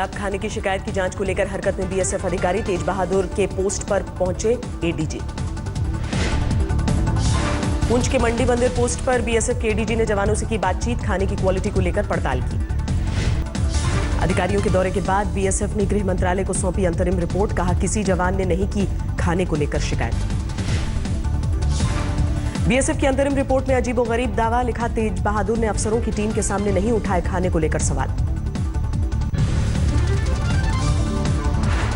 खराब खाने की शिकायत की जांच को लेकर हरकत में बीएसएफ अधिकारी। तेज बहादुर के पोस्ट पर पहुंचे एडीजी। पुंछ के मंडी मंदिर पोस्ट पर बीएसएफ के एडीजी ने जवानों से की बातचीत। खाने की क्वालिटी को लेकर पड़ताल की। अधिकारियों के दौरे के बाद बीएसएफ ने गृह मंत्रालय को सौंपी अंतरिम रिपोर्ट। कहा किसी जवान ने नहीं की खाने को लेकर शिकायत। बीएसएफ की अंतरिम रिपोर्ट में अजीबोगरीब दावा लिखा। तेज बहादुर ने अफसरों की टीम के सामने नहीं उठाए खाने को लेकर सवाल।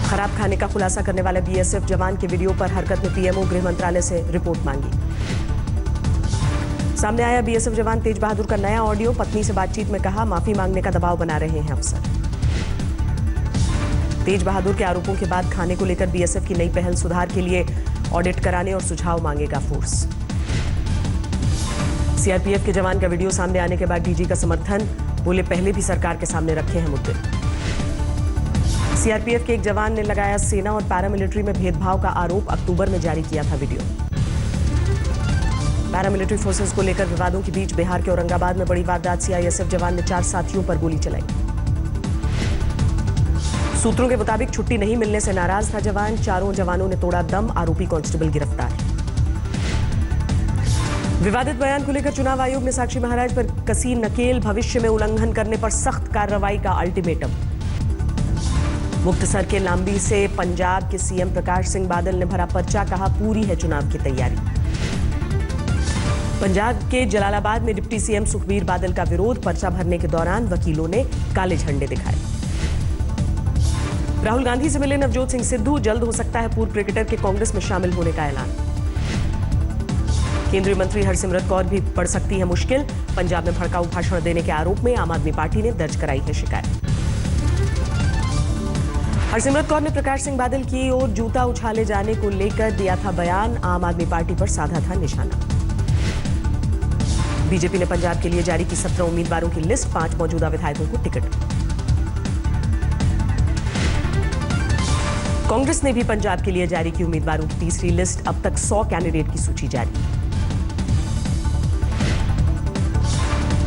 खराब खाने का खुलासा करने वाले बीएसएफ जवान के वीडियो पर हरकत में पीएमओ गृह मंत्रालय से रिपोर्ट मांगी। सामने आया बीएसएफ जवान तेज बहादुर का नया ऑडियो। पत्नी से बातचीत में कहा माफी मांगने का दबाव बना रहे हैं अफसर। तेज बहादुर के आरोपों के बाद खाने को लेकर बीएसएफ की नई पहल। सुधार के लिए ऑडिट कराने और सुझाव मांगेगा फोर्स। सीआरपीएफ के जवान का वीडियो सामने आने के बाद डीजी का समर्थन। बोले पहले भी सरकार के सामने रखे हैं मुद्दे। सीआरपीएफ के एक जवान ने लगाया सेना और पैरामिलिट्री में भेदभाव का आरोप। अक्टूबर में जारी किया था वीडियो। पैरामिलिट्री फोर्सेस को लेकर विवादों के बीच बिहार के औरंगाबाद में बड़ी वारदात। सीआईएसएफ जवान ने 4 साथियों पर गोली चलाई। सूत्रों के मुताबिक छुट्टी नहीं मिलने से नाराज था जवान। 4 जवानों ने तोड़ा दम। आरोपी कांस्टेबल गिरफ्तार। विवादित बयान को लेकर चुनाव आयोग ने साक्षी महाराज पर कसी नकेल। भविष्य में उल्लंघन करने पर सख्त कार्रवाई का अल्टीमेटम। मुक्तसर के लांबी से पंजाब के सीएम प्रकाश सिंह बादल ने भरा पर्चा। कहा पूरी है चुनाव की तैयारी। पंजाब के जलालाबाद में डिप्टी सीएम सुखबीर बादल का विरोध। पर्चा भरने के दौरान वकीलों ने काले झंडे दिखाए। राहुल गांधी से मिले नवजोत सिंह सिद्धू। जल्द हो सकता है पूर्व क्रिकेटर के कांग्रेस में शामिल होने का ऐलान। केंद्रीय मंत्री हरसिमरत कौर भी पड़ सकती है मुश्किल। पंजाब में भड़काऊ भाषण देने के आरोप में आम आदमी पार्टी ने दर्ज कराई है शिकायत। हरसिमरत कौर ने प्रकाश सिंह बादल की ओर जूता उछाले जाने को लेकर दिया था बयान। आम आदमी पार्टी पर साधा था निशाना। बीजेपी ने पंजाब के लिए जारी की 17 उम्मीदवारों की लिस्ट। 5 मौजूदा विधायकों को टिकट। कांग्रेस ने भी पंजाब के लिए जारी की उम्मीदवारों की तीसरी लिस्ट। अब तक 100 कैंडिडेट की सूची जारी।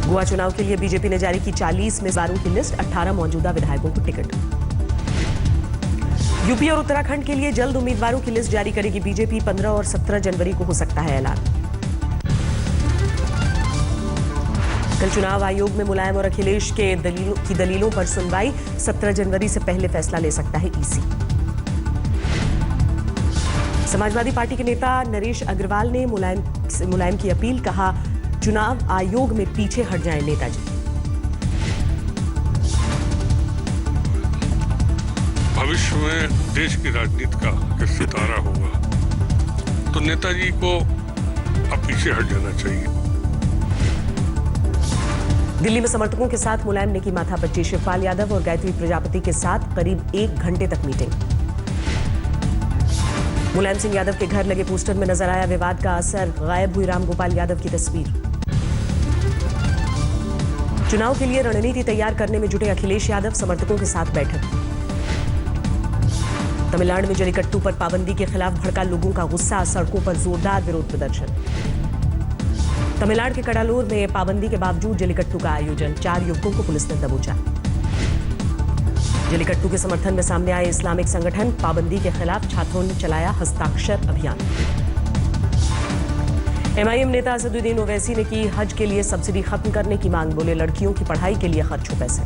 गोवा चुनाव के लिए बीजेपी ने जारी की 40 उम्मीदवारों की लिस्ट। 18 मौजूदा विधायकों को टिकट। यूपी और उत्तराखंड के लिए जल्द उम्मीदवारों की लिस्ट जारी करेगी बीजेपी। 15 और 17 जनवरी को हो सकता है ऐलान। कल चुनाव आयोग में मुलायम और अखिलेश के दलीलों पर सुनवाई। 17 जनवरी से पहले फैसला ले सकता है ईसी। समाजवादी पार्टी के नेता नरेश अग्रवाल ने मुलायम की अपील। कहा चुनाव आयोग में पीछे हट जाएं नेताजी। भविष्य में देश की राजनीति का सितारा होगा तो नेताजी को अब पीछे हट जाना चाहिए। दिल्ली में समर्थकों के साथ मुलायम ने की माथापच्ची। शिवपाल यादव और गायत्री प्रजापति के साथ करीब 1 घंटे तक मीटिंग। मुलायम सिंह यादव के घर लगे पोस्टर में नजर आया विवाद का असर। गायब हुई रामगोपाल यादव की तस्वीर। चुनाव के लिए रणनीति तैयार करने में जुटे अखिलेश यादव। समर्थकों के साथ बैठक। तमिलनाडु में जल्लीकट्टू पर पाबंदी के खिलाफ भड़का लोगों का गुस्सा। सड़कों पर जोरदार विरोध प्रदर्शन। तमिलनाडु के कडालूर में पाबंदी के बावजूद जल्लीकट्टू का आयोजन। 4 युवकों को पुलिस ने दबोचा। जल्लीकट्टू के समर्थन में सामने आए इस्लामिक संगठन। पाबंदी के खिलाफ छात्रों ने चलाया हस्ताक्षर अभियान। एमआईएम नेता असदुद्दीन ओवैसी ने की हज के लिए सब्सिडी खत्म करने की मांग। बोले लड़कियों की पढ़ाई के लिए खर्च हो पैसे।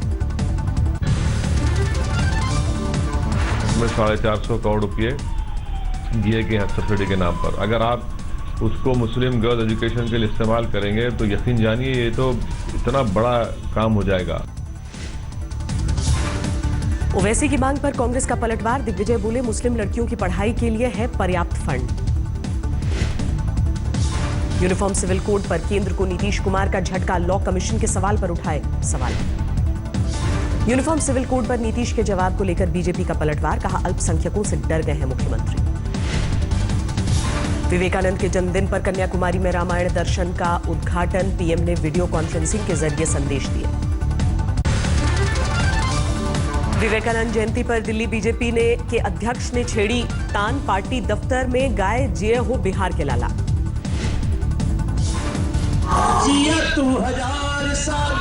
450 करोड़ रुपये दिए गए हैं सब्सिडी के नाम पर। अगर आप उसको मुस्लिम गर्ल्स एजुकेशन के लिए इस्तेमाल करेंगे तो यकीन जानिए ये तो इतना बड़ा काम हो जाएगा। ओवैसी की मांग पर कांग्रेस का पलटवार। दिग्विजय बोले मुस्लिम लड़कियों की पढ़ाई के लिए है पर्याप्त फंड। यूनिफॉर्म सिविल कोड पर केंद्र को नीतीश कुमार का झटका। लॉ कमीशन के सवाल पर उठाए सवाल। यूनिफॉर्म सिविल कोड पर नीतीश के जवाब को लेकर बीजेपी का पलटवार। कहा अल्पसंख्यकों से डर गए हैं मुख्यमंत्री। विवेकानंद के जन्मदिन पर कन्याकुमारी में रामायण दर्शन का उद्घाटन। पीएम ने वीडियो कॉन्फ्रेंसिंग के जरिए संदेश दिए। विवेकानंद जयंती पर दिल्ली बीजेपी के अध्यक्ष ने छेड़ी तान। पार्टी दफ्तर में गाए जय हो बिहार के लाला। जिया तू 1000 साल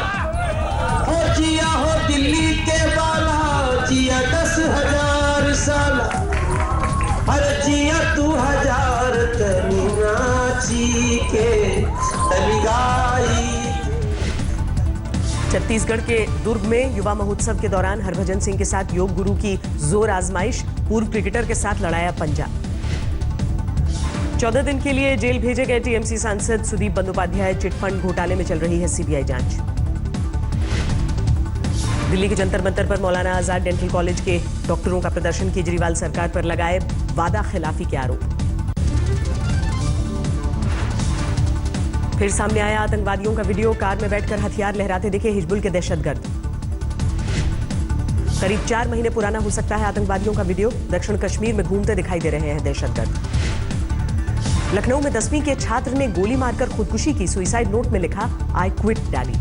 हो, जिया हो दिल्ली के वाला। जिया 10,000 साल, अरे जिया तू 1000 तनी नाची के तनी गाई। छत्तीसगढ़ के दुर्ग में युवा महोत्सव के दौरान हरभजन सिंह के साथ योग गुरु की जोर आजमाइश, पूर्व क्रिकेटर के साथ लड़ाया पंजा। 14 दिन के लिए जेल भेजे गए टीएमसी सांसद सुदीप बंदोपाध्याय, चिटफंड घोटाले में चल रही है सीबीआई जांच। दिल्ली के जंतर मंतर पर मौलाना आजाद डेंटल कॉलेज के डॉक्टरों का प्रदर्शन, केजरीवाल सरकार पर लगाए वादा खिलाफी के आरोप। फिर सामने आया आतंकवादियों का वीडियो, कार में बैठकर हथियार लहराते दिखे हिजबुल के दहशतगर्द। करीब 4 महीने पुराना हो सकता है आतंकवादियों का वीडियो, दक्षिण कश्मीर में घूमते दिखाई दे रहे हैं दहशतगर्द। लखनऊ में 10वीं के छात्र ने गोली मारकर खुदकुशी की, सुसाइड नोट में लिखा आई क्विट डैडी।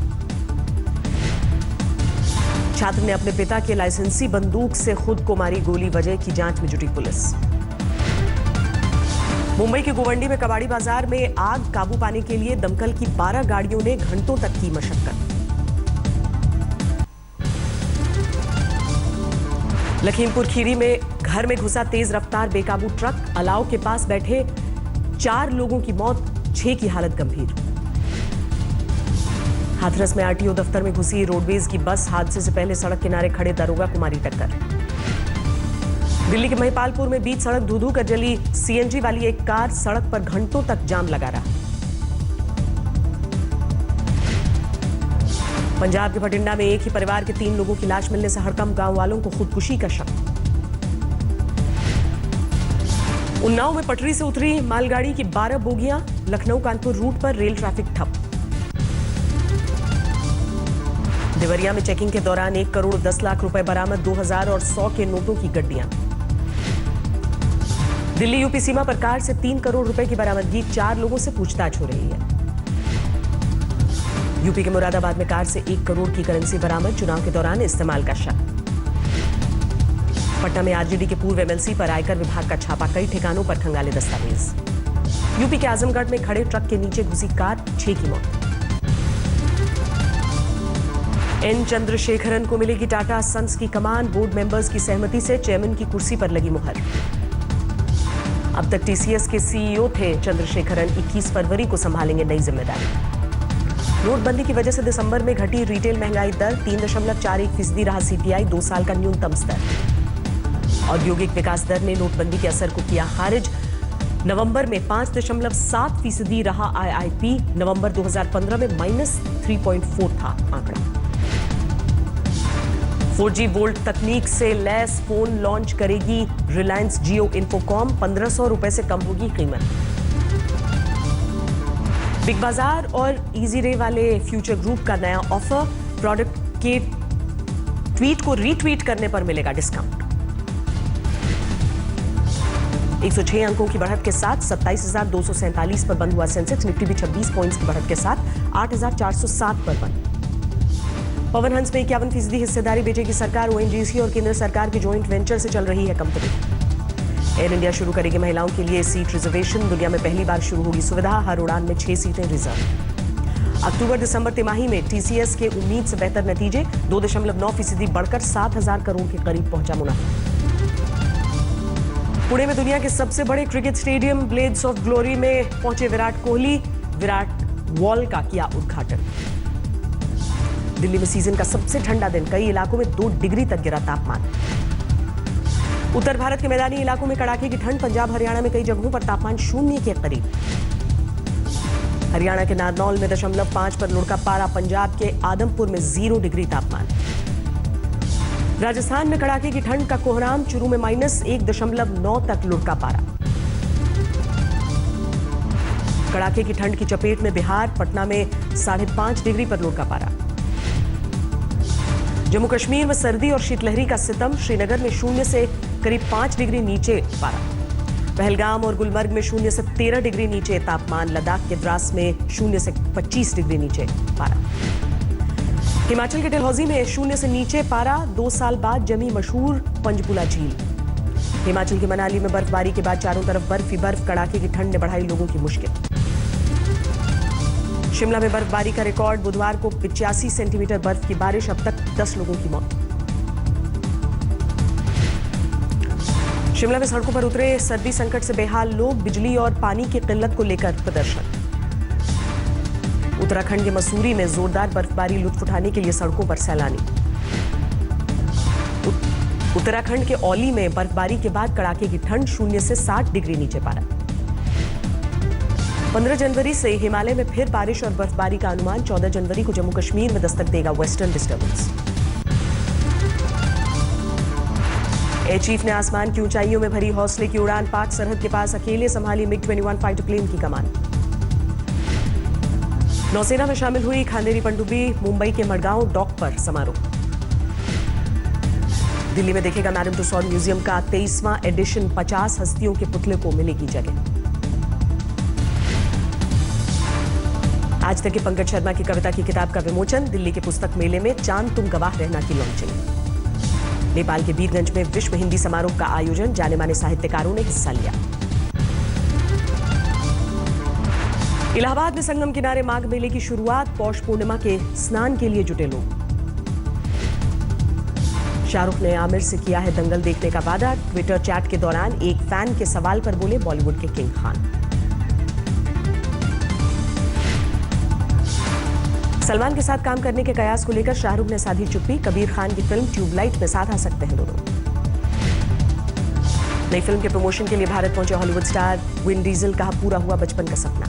छात्र ने अपने पिता के लाइसेंसी बंदूक से खुद को मारी गोली, वजह की जांच में जुटी पुलिस। मुंबई के गोवंडी में कबाड़ी बाजार में आग काबू पाने के लिए दमकल की 12 गाड़ियों ने घंटों तक की मशक्कत। लखीमपुर खीरी में घर में घुसा तेज रफ्तार बेकाबू ट्रक, अलाव के पास बैठे 4 लोगों की मौत, 6 की हालत गंभीर। हाथरस में आरटीओ दफ्तर में घुसी रोडवेज की बस, हादसे से पहले सड़क किनारे खड़े दरोगा को मारी टक्कर। दिल्ली के महिपालपुर में बीच सड़क धू-धू कर जली सीएनजी वाली एक कार, सड़क पर घंटों तक जाम लगा रहा। पंजाब के बठिंडा में एक ही परिवार के 3 लोगों की लाश मिलने से हड़कंप, गांव वालों को खुदकुशी का शक। उन्नाव में पटरी से उतरी मालगाड़ी की 12 बोगियां, लखनऊ कानपुर रूट पर रेल ट्रैफिक ठप। देवरिया में चेकिंग के दौरान 1 करोड़ 10 लाख रुपए बरामद, 2000 और 100 के नोटों की गड्डियां। दिल्ली यूपी सीमा पर कार से 3 करोड़ रुपए की बरामदगी, 4 लोगों से पूछताछ हो रही है। यूपी के मुरादाबाद में कार से 1 करोड़ की करेंसी बरामद, चुनाव के दौरान इस्तेमाल का शक। पटना में आरजेडी के पूर्व एमएलसी पर आयकर विभाग का छापा, कई ठिकानों पर खंगाले दस्तावेज। यूपी के आजमगढ़ में खड़े ट्रक के नीचे घुसी कार, 6 की मौत। एन चंद्रशेखरन को मिलेगी टाटा सन्स की कमान, बोर्ड मेंबर्स की सहमति से चेयरमैन की कुर्सी पर लगी मुहर। अब तक टीसीएस के सीईओ थे चंद्रशेखरन, 21 फरवरी को संभालेंगे नई जिम्मेदारी। नोटबंदी की वजह से दिसंबर में घटी रिटेल महंगाई दर, 3.41% रहा सीपीआई, 2 साल का न्यूनतम स्तर। औद्योगिक विकास दर ने नोटबंदी के असर को किया खारिज, नवंबर में 5.7% रहा आईआईपी, नवंबर 2015 में -3.4 था आंकड़ा। 4G वोल्ट तकनीक से लैस फोन लॉन्च करेगी रिलायंस जियो इन्फोकॉम, 1500 रुपए से कम होगी कीमत। बिग बाजार और इजी रे वाले फ्यूचर ग्रुप का नया ऑफर, प्रोडक्ट के ट्वीट को रीट्वीट करने पर मिलेगा डिस्काउंट। 106 अंकों की बढ़त के साथ 27,247 पर बंद हुआ सेंसेक्स, निफ्टी भी 26 पॉइंट्स की बढ़त के साथ 8,407 पर बंद। पवन हंस में 51% हिस्सेदारी बेचेगी सरकार, ओएनजीसी और केंद्र सरकार के जॉइंट वेंचर से चल रही है कंपनी। एयर इंडिया शुरू करेगी महिलाओं के लिए सीट रिजर्वेशन, दुनिया में पहली बार शुरू होगी सुविधा, हर उड़ान में 6 सीटें रिजर्व। अक्टूबर दिसंबर तिमाही में टीसीएस के उम्मीद से बेहतर नतीजे, 2.9% बढ़कर 7,000 करोड़ के करीब पहुंचा मुनाफा। पुणे में दुनिया के सबसे बड़े cricket stadium blades of glory में पहुंचे विराट कोहली, विराट वॉल का किया उद्घाटन। दिल्ली में सीजन का सबसे ठंडा दिन, कई इलाकों में 2 डिग्री तक गिरा तापमान। उत्तर भारत के मैदानी इलाकों में कड़ाके की ठंड, पंजाब हरियाणा में कई जगहों पर तापमान 0 के करीब। हरियाणा के नारनौल में 0.5 पर लुढ़का पारा, पंजाब के आदमपुर में 0 डिग्री तापमान। राजस्थान में कड़ाके की ठंड का कोहराम, चुरू में -1.9 तक लुढ़का पारा। कड़ाके की ठंड की चपेट में बिहार, पटना में 5.5 डिग्री पर लुढ़का पारा। जम्मू कश्मीर में सर्दी और शीतलहरी का सितम, श्रीनगर में 0 से करीब 5 डिग्री नीचे पारा। पहलगाम और गुलमर्ग में 0 से 13 डिग्री नीचे तापमान, लद्दाख के द्रास में 0 से 25 डिग्री नीचे पारा। हिमाचल के डलहौजी में 0 से नीचे पारा, 2 साल बाद जमी मशहूर पंचपुला झील। हिमाचल के मनाली में बर्फबारी के बाद चारों तरफ बर्फ ही बर्फ, कड़ाके की ठंड ने बढ़ाई लोगों की मुश्किल। शिमला में बर्फबारी का रिकॉर्ड, बुधवार को 85 सेंटीमीटर बर्फ की बारिश, अब तक 10 लोगों की मौत। शिमला में सड़कों पर उतरे सर्दी संकट से बेहाल लोग, बिजली और पानी की किल्लत को लेकर प्रदर्शन। उत्तराखंड के मसूरी में जोरदार बर्फबारी, लुत्फ उठाने के लिए सड़कों पर सैलानी। उत्तराखंड के औली में बर्फबारी के बाद कड़ाके की ठंड, 0 से 60 डिग्री नीचे पारा। 15 जनवरी से हिमालय में फिर बारिश और बर्फबारी का अनुमान। 14 जनवरी को जम्मू कश्मीर में दस्तक देगा वेस्टर्न डिस्टर्बेंस। एयर चीफ ने आसमान की ऊंचाइयों में भरी हौसले की उड़ान, पाक सरहद के पास अकेले संभाली MiG-21 फाइटर प्लेन की कमान। नौसेना में शामिल हुई खांदेरी पनडुब्बी, मुंबई के मडगांव डॉक पर समारोह। दिल्ली में देखेगा मैडम तुसाद म्यूजियम का 23वां एडिशन, 50 हस्तियों के पुतले को मिलेगी जगह। आज तक के पंकज शर्मा की कविता की किताब का विमोचन, दिल्ली के पुस्तक मेले में चांद तुम गवाह रहना की लॉन्चिंग। नेपाल के बीरगंज में विश्व हिंदी समारोह का आयोजन, जाने माने साहित्यकारों ने हिस्सा लिया। इलाहाबाद में संगम किनारे माघ मेले की शुरुआत, पौष पूर्णिमा के स्नान के लिए जुटे लोग। शाहरुख ने आमिर से किया है दंगल देखने का वादा, ट्विटर चैट के दौरान एक फैन के सवाल पर बोले बॉलीवुड के किंग खान। सलमान के साथ काम करने के कयास को लेकर शाहरुख ने साधी चुप्पी, कबीर खान की फिल्म ट्यूबलाइट में साथ आ सकते हैं दोनों। नई फिल्म के प्रमोशन के लिए भारत पहुंचे हॉलीवुड स्टार विन डीजल, कहा पूरा हुआ बचपन का सपना।